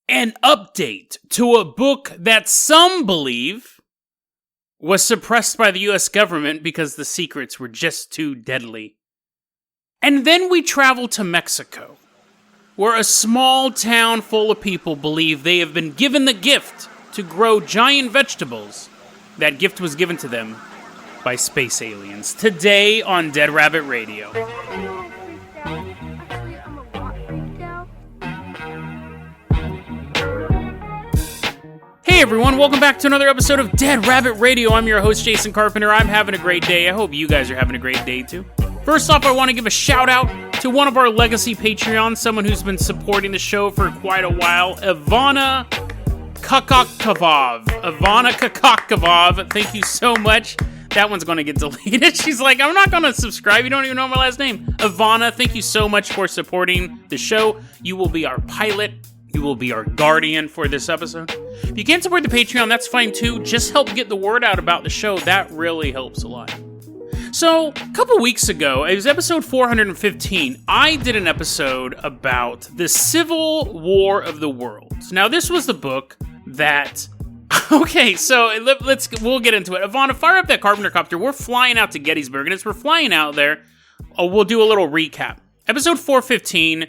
an update to a book that some believe was suppressed by the US government because the secrets were just too deadly. And then we travel to Mexico, where a small town full of people believe they have been given the gift to grow giant vegetables. That gift was given to them by space aliens. Today on Dead Rabbit Radio. Hey everyone, welcome back to another episode of Dead Rabbit Radio. I'm your host, Jason Carpenter. I'm having a great day. I hope you guys are having a great day too. First off, I want to give a shout out to one of our legacy Patreons, someone who's been supporting the show for quite a while, Ivana Kakakavov. Thank you so much. That one's going to get deleted. She's like, I'm not going to subscribe. You don't even know my last name. Ivana, thank you so much for supporting the show. You will be our pilot. You will be our guardian for this episode. If you can't support the Patreon, that's fine too. Just help get the word out about the show. That really helps a lot. So, a couple weeks ago, it was episode 415, I did an episode about the Civil War of the Worlds. Now, this was the book that... Okay, so we'll get into it. Ivana, fire up that Carpenter copter. We're flying out to Gettysburg, and as we're flying out there, we'll do a little recap. Episode 415,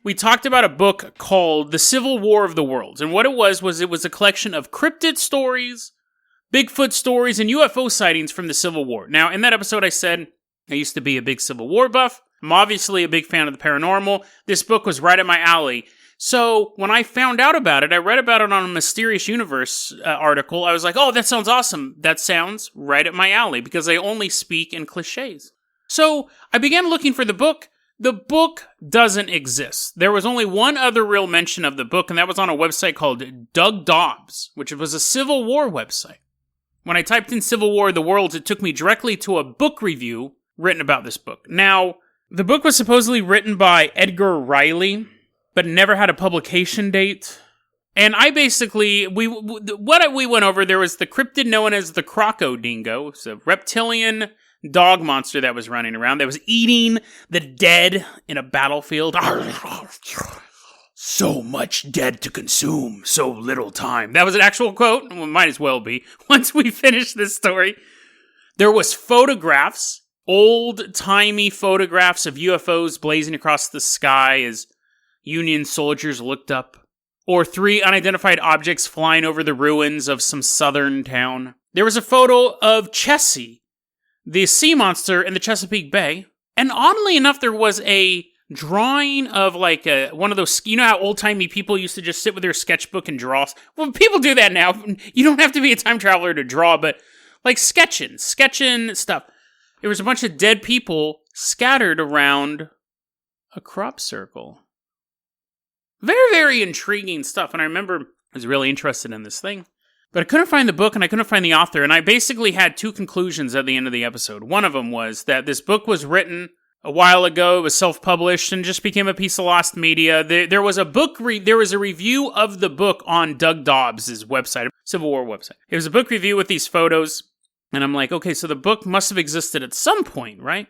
we talked about a book called The Civil War of the Worlds, and what it was a collection of cryptid stories, Bigfoot stories, and UFO sightings from the Civil War. Now, in that episode, I said I used to be a big Civil War buff. I'm obviously a big fan of the paranormal. This book was right up my alley. So, when I found out about it, I read about it on a Mysterious Universe article. I was like, oh, that sounds awesome. That sounds right up my alley, because I only speak in cliches. So, I began looking for the book. The book doesn't exist. There was only one other real mention of the book, and that was on a website called Doug Dobbs, which was a Civil War website. When I typed in Civil War of the Worlds, it took me directly to a book review written about this book. Now, the book was supposedly written by Edgar Riley, but never had a publication date. And I basically, what we went over, there was the cryptid known as the Crocodingo. It's a reptilian dog monster that was running around, that was eating the dead in a battlefield. So much dead to consume, so little time. That was an actual quote. Well, might as well be. Once we finish this story, there was photographs, old-timey photographs of UFOs blazing across the sky as Union soldiers looked up, or 3 unidentified objects flying over the ruins of some southern town. There was a photo of Chessie, the sea monster in the Chesapeake Bay, and oddly enough, there was a drawing of like one of those, you know how old-timey people used to just sit with their sketchbook and draw? Well, people do that now. You don't have to be a time traveler to draw, but like sketching stuff. There was a bunch of dead people scattered around a crop circle. Very, very intriguing stuff, and I remember I was really interested in this thing. But I couldn't find the book, and I couldn't find the author, and I basically had 2 conclusions at the end of the episode. One of them was that this book was written a while ago, it was self-published, and just became a piece of lost media. There was a review of the book on Doug Dobbs' website, Civil War website. It was a book review with these photos, and I'm like, okay, so the book must have existed at some point, right?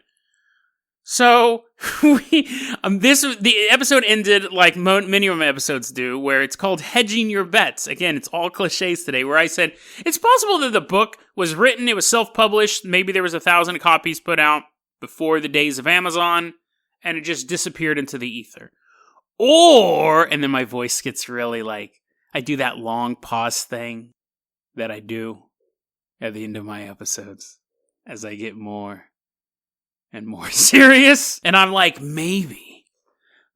So, the episode ended like many of my episodes do, where it's called Hedging Your Bets. Again, it's all cliches today, where I said, it's possible that the book was written, it was self-published, maybe there was 1,000 copies put out before the days of Amazon, and it just disappeared into the ether. Or, and then my voice gets really like, I do that long pause thing that I do at the end of my episodes as I get more and more serious. And I'm like, maybe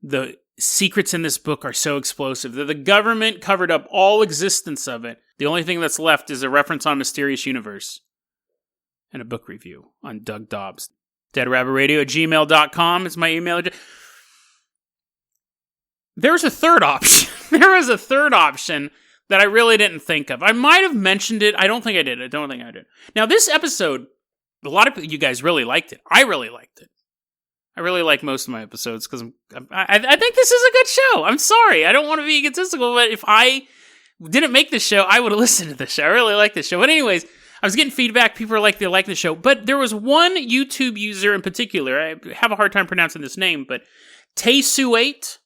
the secrets in this book are so explosive that the government covered up all existence of it. The only thing that's left is a reference on Mysterious Universe and a book review on Doug Dobbs. DeadRabbitRadio@gmail.com is my email address. There's a third option. There is a third option that I really didn't think of. I might have mentioned it. I don't think I did. Now, this episode, a lot of you guys really liked it. I really liked it. I really like most of my episodes because I think this is a good show. I'm sorry. I don't want to be egotistical, but if I didn't make this show, I would have listened to this show. I really like this show. But anyways, I was getting feedback. People are like, they like the show. But there was one YouTube user in particular. I have a hard time pronouncing this name, but Taysu8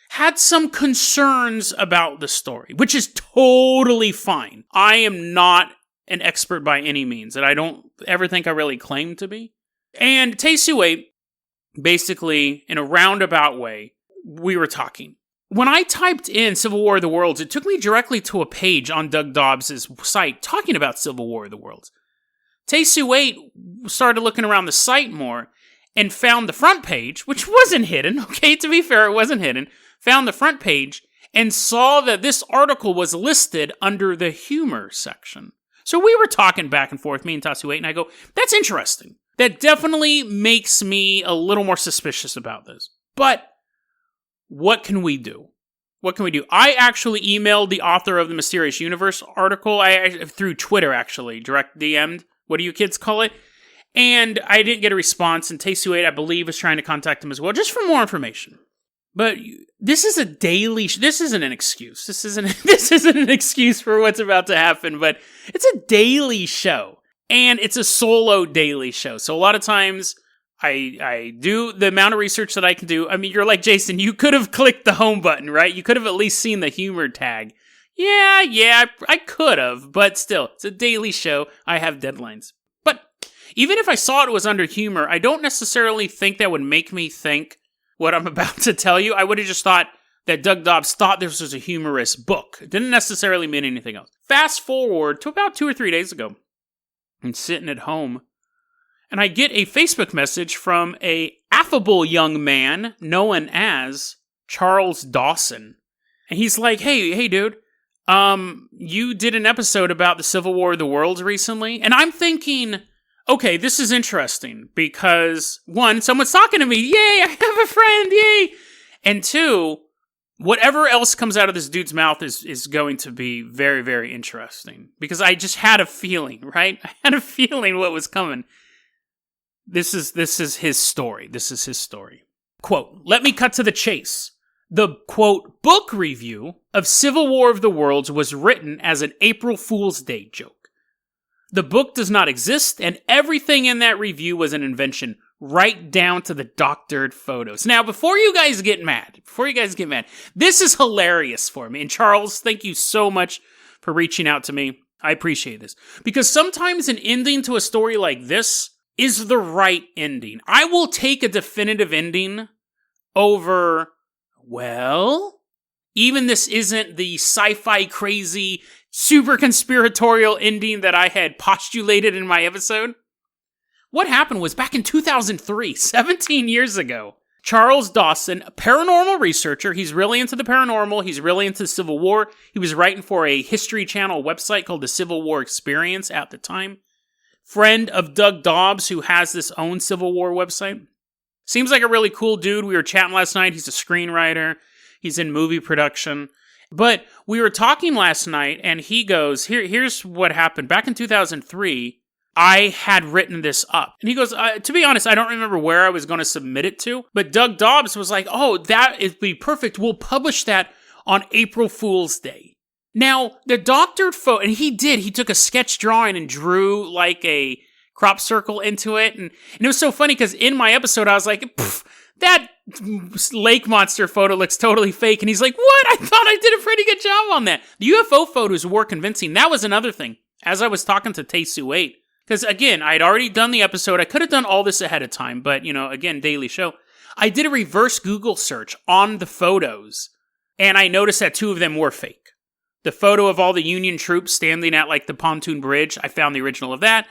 had some concerns about the story, which is totally fine. I am not an expert by any means, and I don't ever think I really claim to be. And Tae-Soo-8, basically, in a roundabout way, we were talking. When I typed in Civil War of the Worlds, it took me directly to a page on Doug Dobbs' site talking about Civil War of the Worlds. Tae-Soo-8 started looking around the site more and found the front page, which wasn't hidden, okay, to be fair, it wasn't hidden, found the front page and saw that this article was listed under the humor section. So we were talking back and forth, me and Tae-Soo-8, and I go, that's interesting. That definitely makes me a little more suspicious about this. But what can we do? What can we do? I actually emailed the author of the Mysterious Universe article, through Twitter, actually, direct DM'd. What do you kids call it? And I didn't get a response, and Tae-Soo-8, I believe, is trying to contact him as well, just for more information. But this is a daily... this isn't an excuse. This isn't an excuse for what's about to happen, but it's a daily show. And it's a solo daily show. So a lot of times, I do the amount of research that I can do. I mean, you're like, Jason, you could have clicked the home button, right? You could have at least seen the humor tag. Yeah, I could have, but still, it's a daily show. I have deadlines. But even if I saw it was under humor, I don't necessarily think that would make me think what I'm about to tell you. I would have just thought that Doug Dobbs thought this was a humorous book. It didn't necessarily mean anything else. Fast forward to about 2 or 3 days ago. I'm sitting at home, and I get a Facebook message from a affable young man known as Charles Dawson. And he's like, hey dude, you did an episode about the Civil War of the Worlds recently? And I'm thinking, okay, this is interesting because, one, someone's talking to me. Yay, I have a friend, yay! And two, whatever else comes out of this dude's mouth is going to be very, very interesting. Because I just had a feeling, right? I had a feeling what was coming. This is his story. This is his story. Quote, let me cut to the chase. The, quote, book review of Civil War of the Worlds was written as an April Fool's Day joke. The book does not exist, and everything in that review was an invention, right down to the doctored photos. Now, before you guys get mad, this is hilarious for me. And Charles, thank you so much for reaching out to me. I appreciate this. Because sometimes an ending to a story like this is the right ending. I will take a definitive ending over, well, even this isn't the sci-fi crazy, super conspiratorial ending that I had postulated in my episode. What happened was back in 2003, 17 years ago, Charles Dawson, a paranormal researcher, he's really into the paranormal, he's really into the Civil War. He was writing for a History Channel website called the Civil War Experience at the time. Friend of Doug Dobbs, who has this own Civil War website. Seems like a really cool dude. We were chatting last night. He's a screenwriter. He's in movie production. But we were talking last night, and he goes, here's what happened. Back in 2003, I had written this up. And he goes, to be honest, I don't remember where I was going to submit it to. But Doug Dobbs was like, oh, that would be perfect. We'll publish that on April Fool's Day. Now, the doctored photo, and he did. He took a sketch drawing and drew like a crop circle into it. And it was so funny because in my episode, I was like, that lake monster photo looks totally fake. And he's like, what? I thought I did a pretty good job on that. The UFO photos were convincing. That was another thing. As I was talking to Tae-Soo-8, because again, I had already done the episode. I could have done all this ahead of time, but again, daily show. I did a reverse Google search on the photos, and I noticed that 2 of them were fake. The photo of all the Union troops standing at like the pontoon bridge, I found the original of that.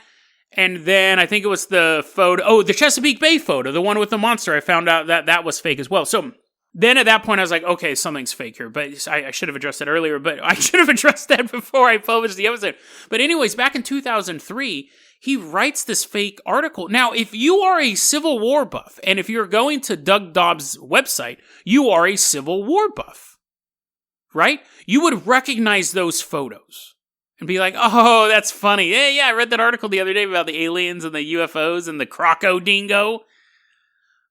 And then I think it was the photo, the Chesapeake Bay photo, the one with the monster. I found out that that was fake as well. So then at that point, I was like, okay, something's fake here. But I should have addressed that earlier, but I should have addressed that before I published the episode. But anyways, back in 2003, he writes this fake article. Now, if you are a Civil War buff, and if you're going to Doug Dobbs' website, you are a Civil War buff, right? You would recognize those photos. And be like, oh, that's funny. Yeah, I read that article the other day about the aliens and the UFOs and the Croco Dingo.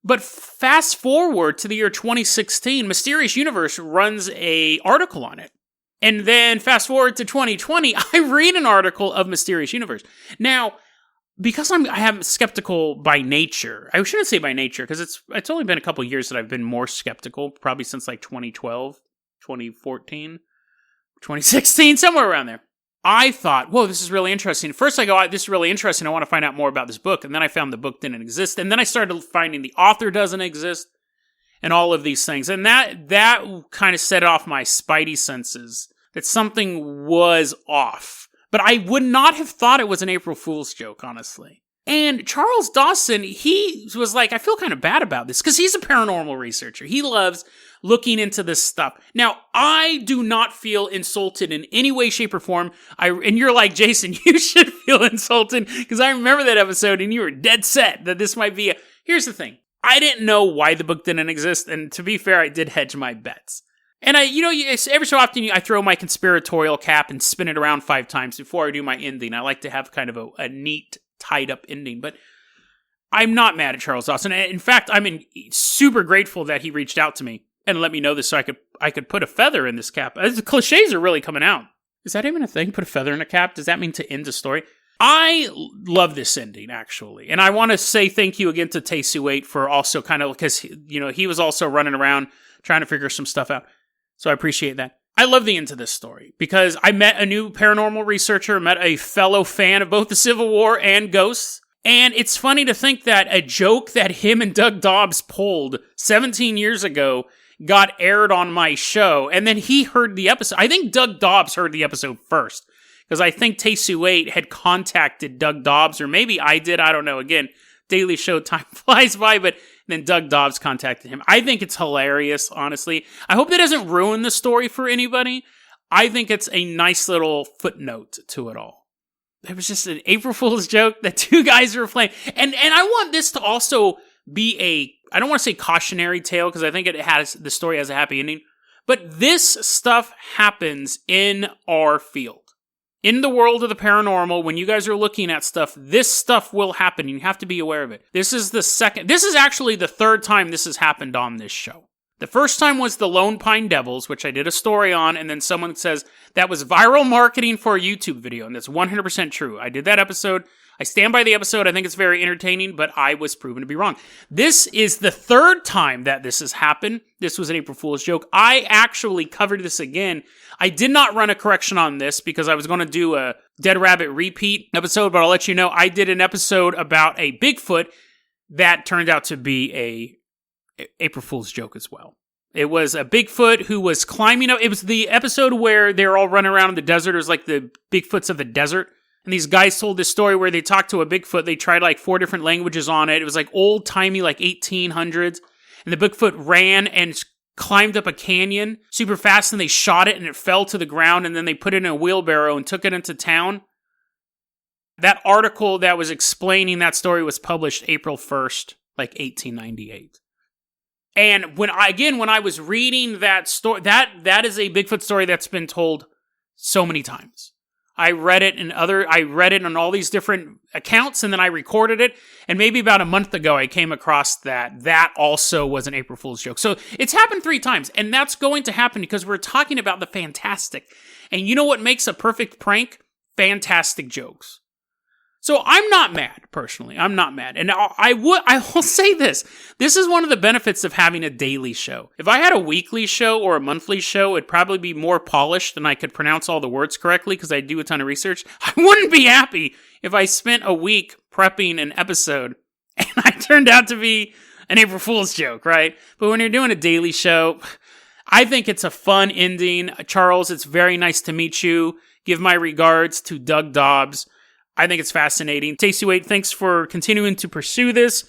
But fast forward to the year 2016, Mysterious Universe runs a article on it. And then fast forward to 2020, I read an article of Mysterious Universe. Now, because I am skeptical by nature. I shouldn't say by nature, because it's only been a couple years that I've been more skeptical, probably since like 2012, 2014, 2016, somewhere around there. I thought, whoa, this is really interesting. First I go, this is really interesting. I want to find out more about this book. And then I found the book didn't exist. And then I started finding the author doesn't exist and all of these things. And that kind of set off my spidey senses that something was off. But I would not have thought it was an April Fool's joke, honestly. And Charles Dawson, he was like, I feel kind of bad about this, because he's a paranormal researcher. He loves looking into this stuff. Now, I do not feel insulted in any way, shape, or form. And you're like, Jason, you should feel insulted, because I remember that episode, and you were dead set that this might be Here's the thing. I didn't know why the book didn't exist, and to be fair, I did hedge my bets. And every so often I throw my conspiratorial cap and spin it around 5 times before I do my ending. I like to have kind of a neat, tied-up ending. But I'm not mad at Charles Dawson. In fact, I'm super grateful that he reached out to me and let me know this so I could put a feather in this cap. The cliches are really coming out. Is that even a thing? Put a feather in a cap? Does that mean to end a story? I love this ending, actually. And I want to say thank you again to Tae-Soo-8 for also kind of, because he was also running around trying to figure some stuff out. So I appreciate that. I love the end to this story because I met a new paranormal researcher, met a fellow fan of both the Civil War and ghosts. And it's funny to think that a joke that him and Doug Dobbs pulled 17 years ago got aired on my show. And then he heard the episode. I think Doug Dobbs heard the episode first because I think Tae-Soo-8 had contacted Doug Dobbs, or maybe I did. I don't know. Again, Daily Show time flies by, but then Doug Dobbs contacted him. I think it's hilarious, honestly. I hope that doesn't ruin the story for anybody. I think it's a nice little footnote to it all. It was just an April Fool's joke that 2 guys were playing. And I want this to also be I don't want to say cautionary tale, because I think the story has a happy ending. But this stuff happens in our field. In the world of the paranormal, when you guys are looking at stuff, this stuff will happen. You have to be aware of it. This is actually the 3rd time this has happened on this show. The first time was the Lone Pine Devils, which I did a story on, and then someone says that was viral marketing for a YouTube video, and that's 100% true. I did that episode. I stand by the episode. I think it's very entertaining, but I was proven to be wrong. This is the 3rd time that this has happened. This was an April Fool's joke. I actually covered this again. I did not run a correction on this because I was going to do a Dead Rabbit repeat episode, but I'll let you know I did an episode about a Bigfoot that turned out to be a April Fool's joke as well. It was a Bigfoot who was climbing up. It was the episode where they were all running around in the desert. It was like the Bigfoots of the desert. And these guys told this story where they talked to a Bigfoot. They tried like 4 different languages on it. It was like old-timey, like 1800s. And the Bigfoot ran and climbed up a canyon super fast, and they shot it, and it fell to the ground, and then they put it in a wheelbarrow and took it into town. That article that was explaining that story was published April 1st, like 1898. And when I was reading that story, that is a Bigfoot story that's been told so many times. I read it on all these different accounts, and then I recorded it. And maybe about a month ago, I came across that also was an April Fool's joke. So it's happened 3 times, and that's going to happen because we're talking about the fantastic. And you know what makes a perfect prank? Fantastic jokes. So I'm not mad, personally. I'm not mad. And I will say this. This is one of the benefits of having a daily show. If I had a weekly show or a monthly show, it'd probably be more polished and I could pronounce all the words correctly because I do a ton of research. I wouldn't be happy if I spent a week prepping an episode and I turned out to be an April Fool's joke, right? But when you're doing a daily show, I think it's a fun ending. Charles, it's very nice to meet you. Give my regards to Doug Dobbs. I think it's fascinating. Tae-Soo-8, thanks for continuing to pursue this.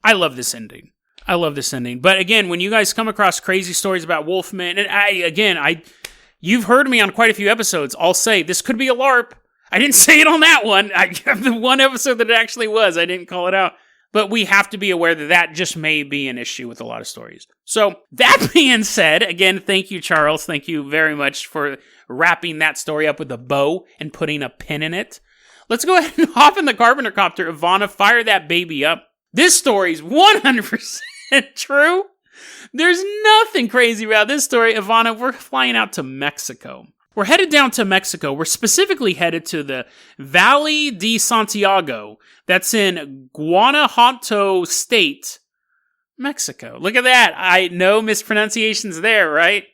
I love this ending. But again, when you guys come across crazy stories about Wolfman, and you've heard me on quite a few episodes, I'll say, this could be a LARP. I didn't say it on that one. I have the one episode that it actually was. I didn't call it out. But we have to be aware that just may be an issue with a lot of stories. So, that being said, again, thank you, Charles. Thank you very much for wrapping that story up with a bow and putting a pin in it. Let's go ahead and hop in the Carpenter copter. Ivana, fire that baby up. This story is 100% true. There's nothing crazy about this story. Ivana, we're flying out to Mexico. We're headed down to Mexico. We're specifically headed to the Valley de Santiago. That's in Guanajuato State, Mexico. Look at that. I know mispronunciations there, right?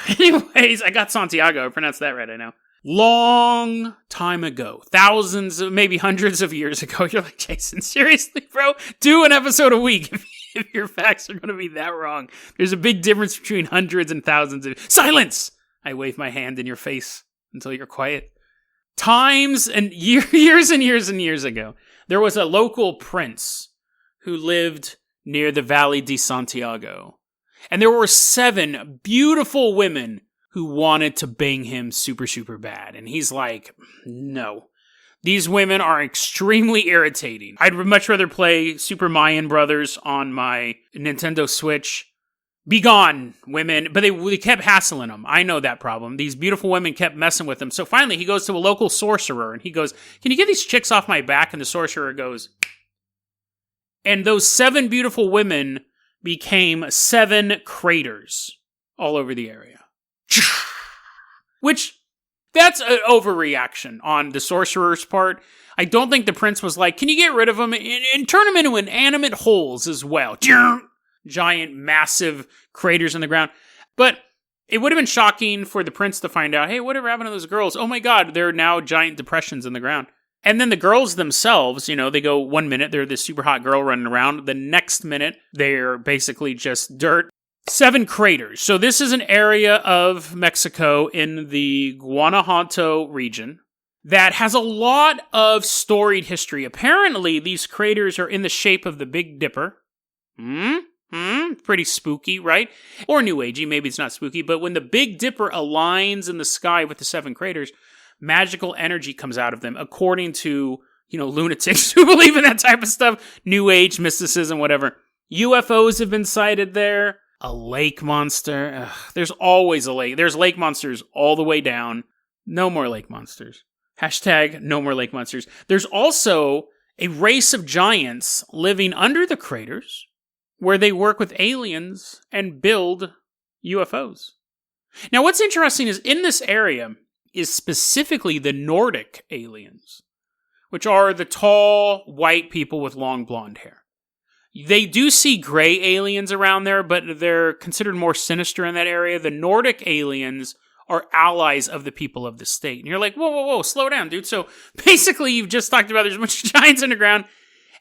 Anyways, I got Santiago. I pronounced that right, I know. Long time ago. Thousands, maybe hundreds of years ago. You're like, Jason, seriously, bro? Do an episode a week if your facts are going to be that wrong. There's a big difference between hundreds and thousands of... Silence! I wave my hand in your face until you're quiet. Times and years and years and years ago, there was a local prince who lived near the Valley de Santiago. And there were 7 beautiful women who wanted to bang him super, super bad. And he's like, no. These women are extremely irritating. I'd much rather play Super Mario Brothers on my Nintendo Switch. Be gone, women. But they kept hassling him. I know that problem. These beautiful women kept messing with him. So finally, he goes to a local sorcerer, and he goes, can you get these chicks off my back? And the sorcerer goes... And those 7 beautiful women became 7 craters all over the area. Which, that's an overreaction on the sorcerer's part. I don't think the prince was like, can you get rid of them and turn them into inanimate holes as well? Giant, massive craters in the ground. But it would have been shocking for the prince to find out, hey, whatever happened to those girls? Oh my god, there are now giant depressions in the ground. And then the girls themselves, they go 1 minute, they're this super hot girl running around. The next minute, they're basically just dirt. 7 craters. So this is an area of Mexico in the Guanajuato region that has a lot of storied history. Apparently, these craters are in the shape of the Big Dipper. Pretty spooky, right? Or New Agey, maybe it's not spooky, but when the Big Dipper aligns in the sky with the 7 craters, magical energy comes out of them, according to, lunatics who believe in that type of stuff. New Age, mysticism, whatever. UFOs have been sighted there. A lake monster. Ugh, there's always a lake. There's lake monsters all the way down. No more lake monsters. Hashtag no more lake monsters. There's also a race of giants living under the craters where they work with aliens and build UFOs. Now, what's interesting is in this area is specifically the Nordic aliens, which are the tall, white people with long blonde hair. They do see gray aliens around there, but they're considered more sinister in that area. The Nordic aliens are allies of the people of the state. And you're like, whoa, slow down, dude. So basically, you've just talked about there's a bunch of giants underground,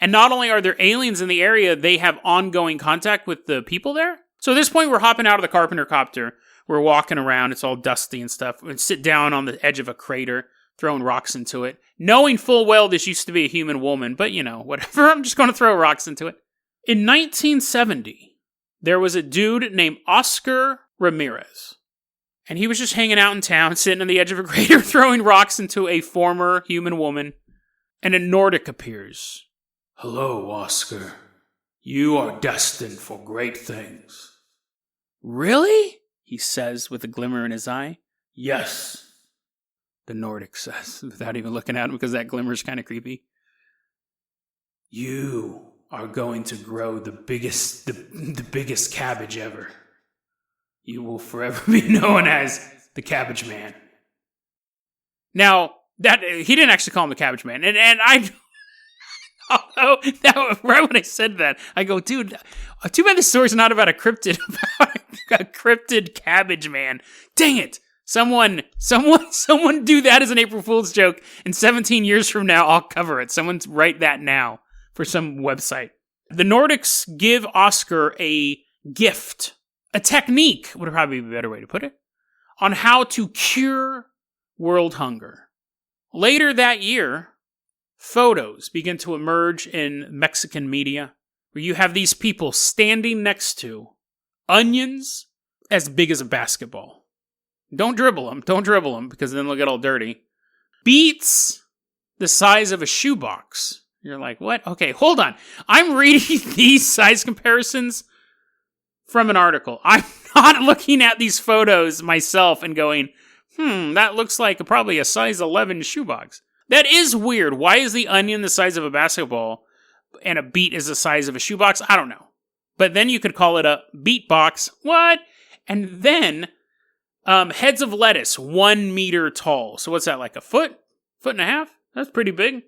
and not only are there aliens in the area, they have ongoing contact with the people there. So at this point, we're hopping out of the Carpenter copter. We're walking around. It's all dusty and stuff. We sit down on the edge of a crater, throwing rocks into it, knowing full well this used to be a human woman, but whatever. I'm just going to throw rocks into it. In 1970, there was a dude named Oscar Ramirez, and he was just hanging out in town, sitting on the edge of a crater, throwing rocks into a former human woman, and a Nordic appears. Hello, Oscar. You are destined for great things. Really? He says with a glimmer in his eye. Yes, the Nordic says, without even looking at him, because that glimmer is kind of creepy. You are going to grow the biggest cabbage ever. You will forever be known as the Cabbage Man. Now, that he didn't actually call him the Cabbage Man, and I, although right when I said that, I go, dude, too bad this story's not about a cryptid, about a cryptid Cabbage Man. Dang it! Someone do that as an April Fool's joke, and 17 years from now, I'll cover it. Someone write that now for some website. The Nordics give Oscar a gift, a technique, would probably be a better way to put it, on how to cure world hunger. Later that year, photos begin to emerge in Mexican media where you have these people standing next to onions as big as a basketball. Don't dribble them, because then they'll get all dirty. Beets the size of a shoebox. You're like, what? Okay, hold on. I'm reading these size comparisons from an article. I'm not looking at these photos myself and going, that looks like probably a size 11 shoebox. That is weird. Why is the onion the size of a basketball and a beet is the size of a shoebox? I don't know. But then you could call it a beat box. What? And then Heads of lettuce, 1 meter tall. So what's that, like a foot? Foot and a half? That's pretty big.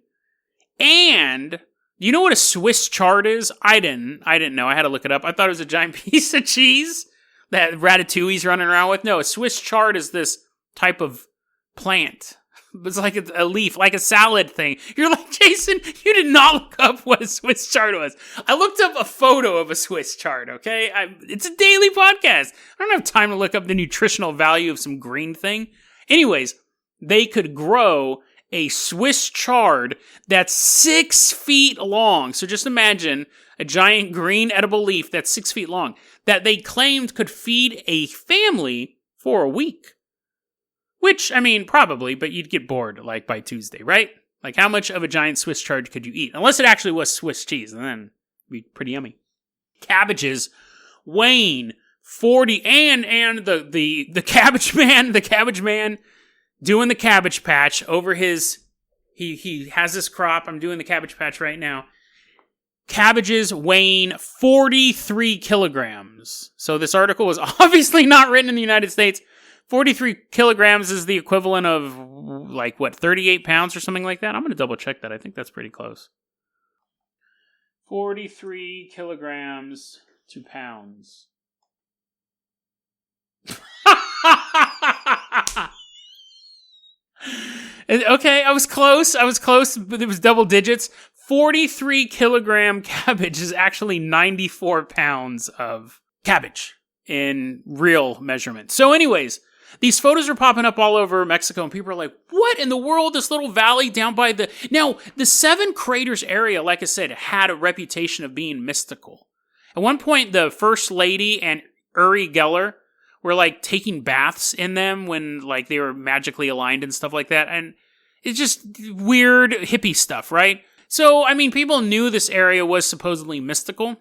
And you know what a Swiss chard is? I didn't know. I had to look it up. I thought it was a giant piece of cheese that Ratatouille's running around with. No, a Swiss chard is this type of plant. It's like a leaf, like a salad thing. You're like, Jason, you did not look up what a Swiss chard was. I looked up a photo of a Swiss chard, okay? It's a daily podcast. I don't have time to look up the nutritional value of some green thing. Anyways, they could grow a Swiss chard that's 6 feet long. So just imagine a giant green edible leaf that's 6 feet long that they claimed could feed a family for a week. Which, I mean, probably, but you'd get bored, like, by Tuesday, right? Like, how much of a giant Swiss chard could you eat? Unless it actually was Swiss cheese, and then it'd be pretty yummy. Cabbages weighing 40, and the cabbage man doing the cabbage patch over his, he has this crop, I'm doing the cabbage patch right now. Cabbages weighing 43 kilograms. So this article was obviously not written in the United States. 43 kilograms is the equivalent of, like, what, 38 pounds or something like that? I'm going to double check that. I think that's pretty close. 43 kilograms to pounds. Okay, I was close, but it was double digits. 43 kilogram cabbage is actually 94 pounds of cabbage in real measurement. So anyways, these photos are popping up all over Mexico, and people are like, what in the world? This little valley down by the... Now, the Seven Craters area, like I said, had a reputation of being mystical. At one point, the First Lady and Uri Geller were, like, taking baths in them when, like, they were magically aligned and stuff like that. And it's just weird hippie stuff, right? So, I mean, people knew this area was supposedly mystical.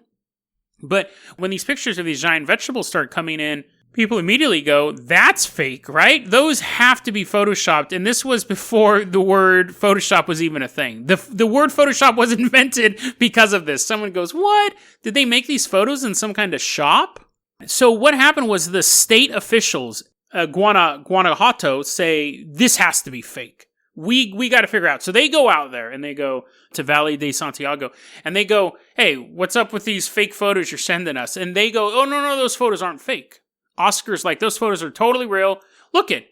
But when these pictures of these giant vegetables start coming in, people immediately go, that's fake, right? Those have to be photoshopped. And this was before the word Photoshop was even a thing. The word Photoshop was invented because of this. Someone goes, what? Did they make these photos in some kind of shop? So what happened was the state officials, Guanajuato, say, this has to be fake. We got to figure out. So they go out there and they go to Valle de Santiago and they go, hey, what's up with these fake photos you're sending us? And they go, oh, no, those photos aren't fake. Oscar's like, those photos are totally real. Look it.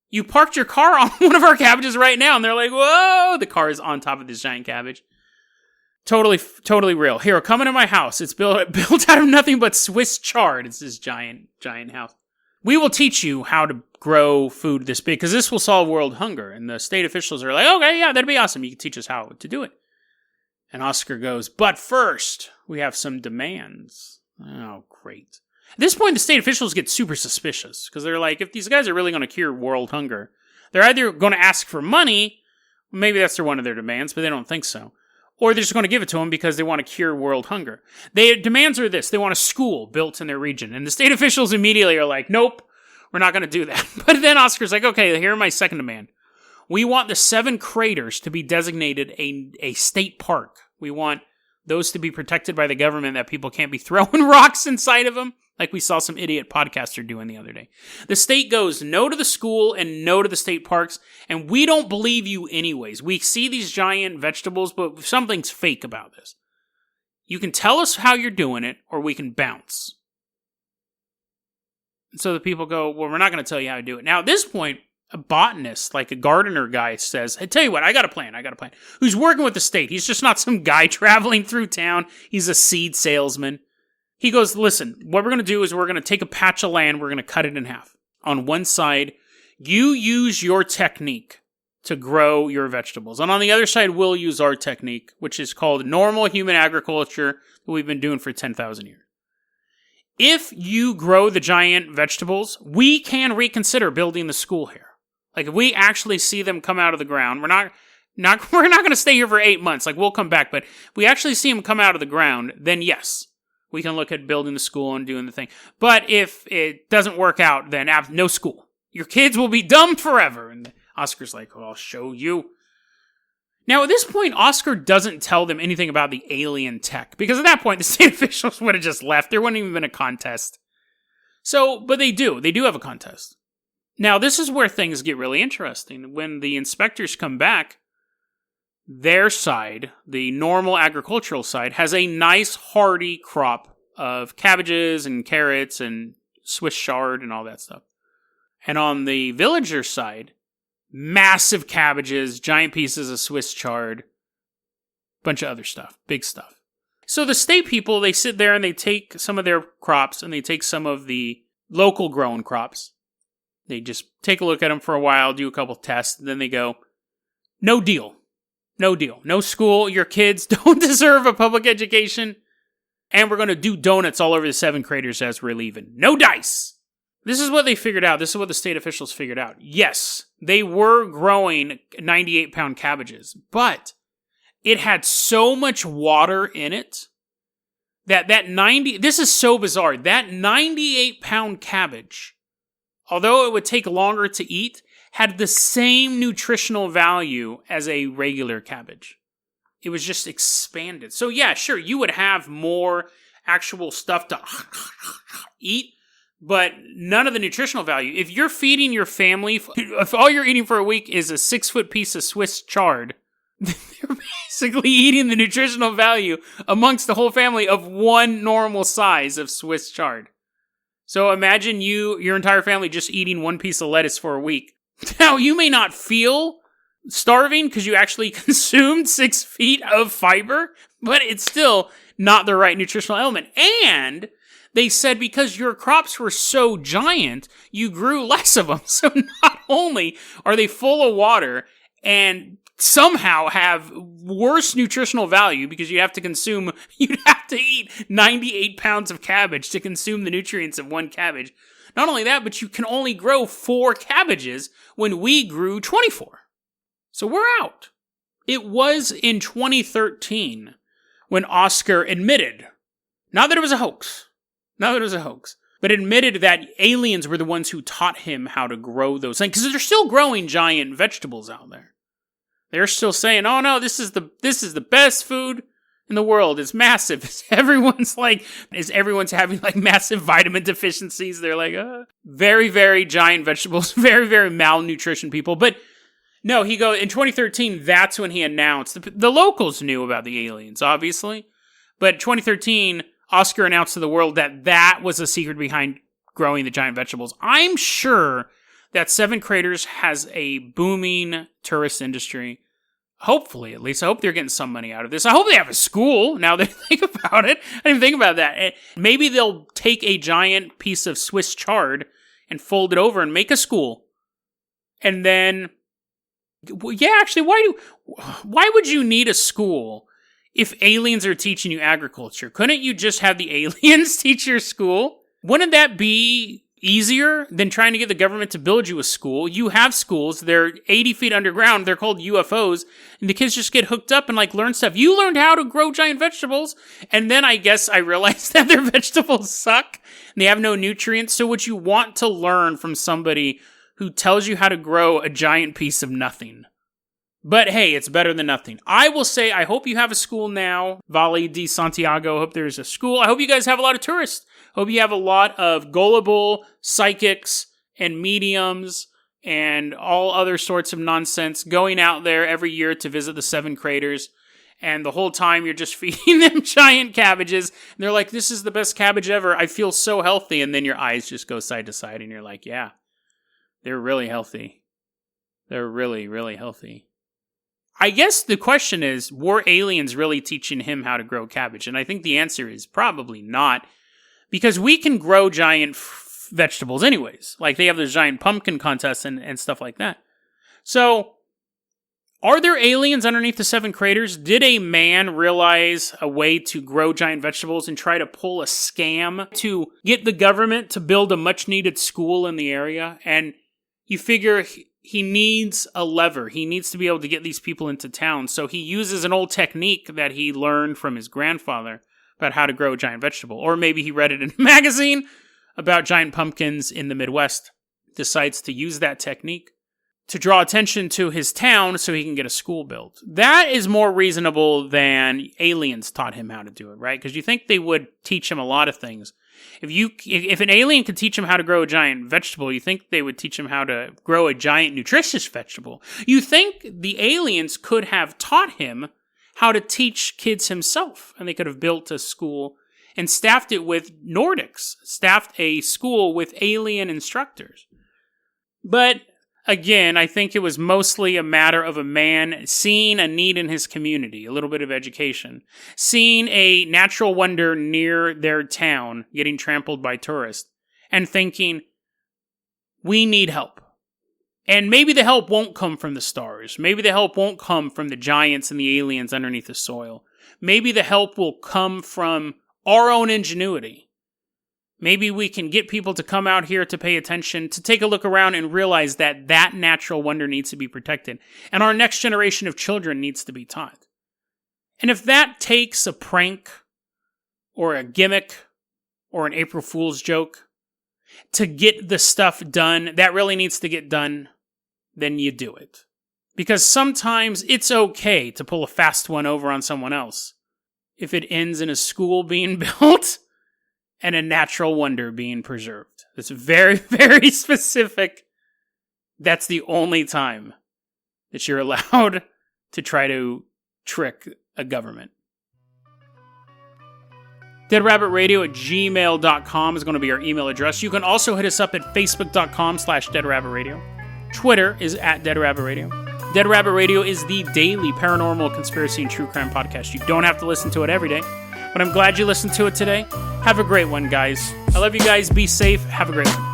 You parked your car on one of our cabbages right now. And they're like, whoa, the car is on top of this giant cabbage. Totally real. Here, come into my house. It's built out of nothing but Swiss chard. It's this giant house. We will teach you how to grow food this big, because this will solve world hunger. And the state officials are like, okay, yeah, that'd be awesome. You can teach us how to do it. And Oscar goes, but first, we have some demands. Oh, great. At this point, the state officials get super suspicious, because they're like, if these guys are really going to cure world hunger, they're either going to ask for money, maybe that's one of their demands, but they don't think so, or they're just going to give it to them because they want to cure world hunger. Their demands are this. They want a school built in their region. And the state officials immediately are like, nope, we're not going to do that. But then Oscar's like, okay, here are my second demand. We want the Seven Craters to be designated a state park. We want those to be protected by the government, that people can't be throwing rocks inside of them, like we saw some idiot podcaster doing the other day. The state goes no to the school and no to the state parks, and we don't believe you anyways. We see these giant vegetables, but something's fake about this. You can tell us how you're doing it, or we can bounce. So the people go, well, we're not going to tell you how to do it. Now, at this point, a botanist, like a gardener guy, says, hey, tell you what, I got a plan. Who's working with the state. He's just not some guy traveling through town. He's a seed salesman. He goes, listen, what we're going to do is we're going to take a patch of land, we're going to cut it in half. On one side, you use your technique to grow your vegetables. And on the other side, we'll use our technique, which is called normal human agriculture that we've been doing for 10,000 years. If you grow the giant vegetables, we can reconsider building the school here. Like, if we actually see them come out of the ground, we're not going to stay here for 8 months. Like, we'll come back. But if we actually see them come out of the ground, then yes, we can look at building the school and doing the thing. But if it doesn't work out, then no school. Your kids will be dumb forever. And Oscar's like, well, I'll show you. Now, at this point, Oscar doesn't tell them anything about the alien tech, because at that point, the state officials would have just left. There wouldn't even been a contest. So, but they do. They do have a contest. Now, this is where things get really interesting. When the inspectors come back, their side, the normal agricultural side, has a nice hearty crop of cabbages and carrots and Swiss chard and all that stuff. And on the villager side, massive cabbages, giant pieces of Swiss chard, bunch of other stuff, big stuff. So the state people, they sit there and they take some of their crops and they take some of the local grown crops. They just take a look at them for a while, do a couple tests, and then they go, no deal. No deal. No school. Your kids don't deserve a public education. And we're going to do donuts all over the 7 craters as we're leaving. No dice. This is what they figured out. This is what the state officials figured out. Yes, they were growing 98-pound cabbages, but it had so much water in it that this is so bizarre, that 98-pound cabbage, although it would take longer to eat, had the same nutritional value as a regular cabbage. It was just expanded. So yeah, sure, you would have more actual stuff to eat, but none of the nutritional value. If you're feeding your family, if all you're eating for a week is a 6-foot piece of Swiss chard, they're basically eating the nutritional value amongst the whole family of one normal size of Swiss chard. So imagine your entire family just eating one piece of lettuce for a week. Now, you may not feel starving because you actually consumed 6 feet of fiber, but it's still not the right nutritional element. And they said because your crops were so giant, you grew less of them. So not only are they full of water and somehow have worse nutritional value because you'd have to eat 98 pounds of cabbage to consume the nutrients of one cabbage. Not only that, but you can only grow 4 cabbages when we grew 24. So we're out. It was in 2013 when Oscar admitted, not that it was a hoax, but admitted that aliens were the ones who taught him how to grow those things. Because they're still growing giant vegetables out there. They're still saying, oh no, this is the best food in the world. It's massive. Everyone's having like massive vitamin deficiencies. They're like, very, very giant vegetables, very, very malnutrition people. But no, in 2013, that's when he announced, the locals knew about the aliens, obviously. But 2013, Oscar announced to the world that was the secret behind growing the giant vegetables. I'm sure that 7 Craters has a booming tourist industry. Hopefully, at least. I hope they're getting some money out of this. I hope they have a school, now that I think about it. I didn't think about that. Maybe they'll take a giant piece of Swiss chard and fold it over and make a school. And then, yeah, actually, why would you need a school if aliens are teaching you agriculture? Couldn't you just have the aliens teach your school? Wouldn't that be easier than trying to get the government to build you a school? You have schools, they're 80 feet underground, they're called UFOs, and the kids just get hooked up and learn stuff. You learned how to grow giant vegetables, and then I guess I realized that their vegetables suck, and they have no nutrients, so would you want to learn from somebody who tells you how to grow a giant piece of nothing? But hey, it's better than nothing. I will say, I hope you have a school now, Valle de Santiago. I hope there's a school. I hope you guys have a lot of tourists. Hope you have a lot of gullible psychics and mediums and all other sorts of nonsense going out there every year to visit the 7 Craters. And the whole time you're just feeding them giant cabbages. And they're like, this is the best cabbage ever. I feel so healthy. And then your eyes just go side to side and you're like, yeah, they're really healthy. They're really, really healthy. I guess the question is, were aliens really teaching him how to grow cabbage? And I think the answer is probably not. Because we can grow giant vegetables anyways. Like, they have those giant pumpkin contests and stuff like that. So, are there aliens underneath the 7 Craters? Did a man realize a way to grow giant vegetables and try to pull a scam to get the government to build a much-needed school in the area? And you figure he needs a lever. He needs to be able to get these people into town. So he uses an old technique that he learned from his grandfather about how to grow a giant vegetable. Or maybe he read it in a magazine about giant pumpkins in the Midwest, decides to use that technique to draw attention to his town so he can get a school built. That is more reasonable than aliens taught him how to do it, right? Because you think they would teach him a lot of things. If an alien could teach him how to grow a giant vegetable, you think they would teach him how to grow a giant nutritious vegetable. You think the aliens could have taught him how to teach kids himself, and they could have built a school and staffed it with Nordics, staffed a school with alien instructors. But again, I think it was mostly a matter of a man seeing a need in his community, a little bit of education, seeing a natural wonder near their town getting trampled by tourists, and thinking, we need help. And maybe the help won't come from the stars. Maybe the help won't come from the giants and the aliens underneath the soil. Maybe the help will come from our own ingenuity. Maybe we can get people to come out here to pay attention, to take a look around and realize that that natural wonder needs to be protected. And our next generation of children needs to be taught. And if that takes a prank or a gimmick or an April Fool's joke to get the stuff done that really needs to get done, then you do it. Because sometimes it's okay to pull a fast one over on someone else if it ends in a school being built and a natural wonder being preserved. It's very, very specific. That's the only time that you're allowed to try to trick a government. DeadRabbitRadio@gmail.com is going to be our email address. You can also hit us up at Facebook.com/DeadRabbitRadio. Twitter is @DeadRabbitRadio. Dead Rabbit Radio is the daily paranormal, conspiracy, and true crime podcast. You don't have to listen to it every day, but I'm glad you listened to it today. Have a great one, guys. I love you guys. Be safe. Have a great one.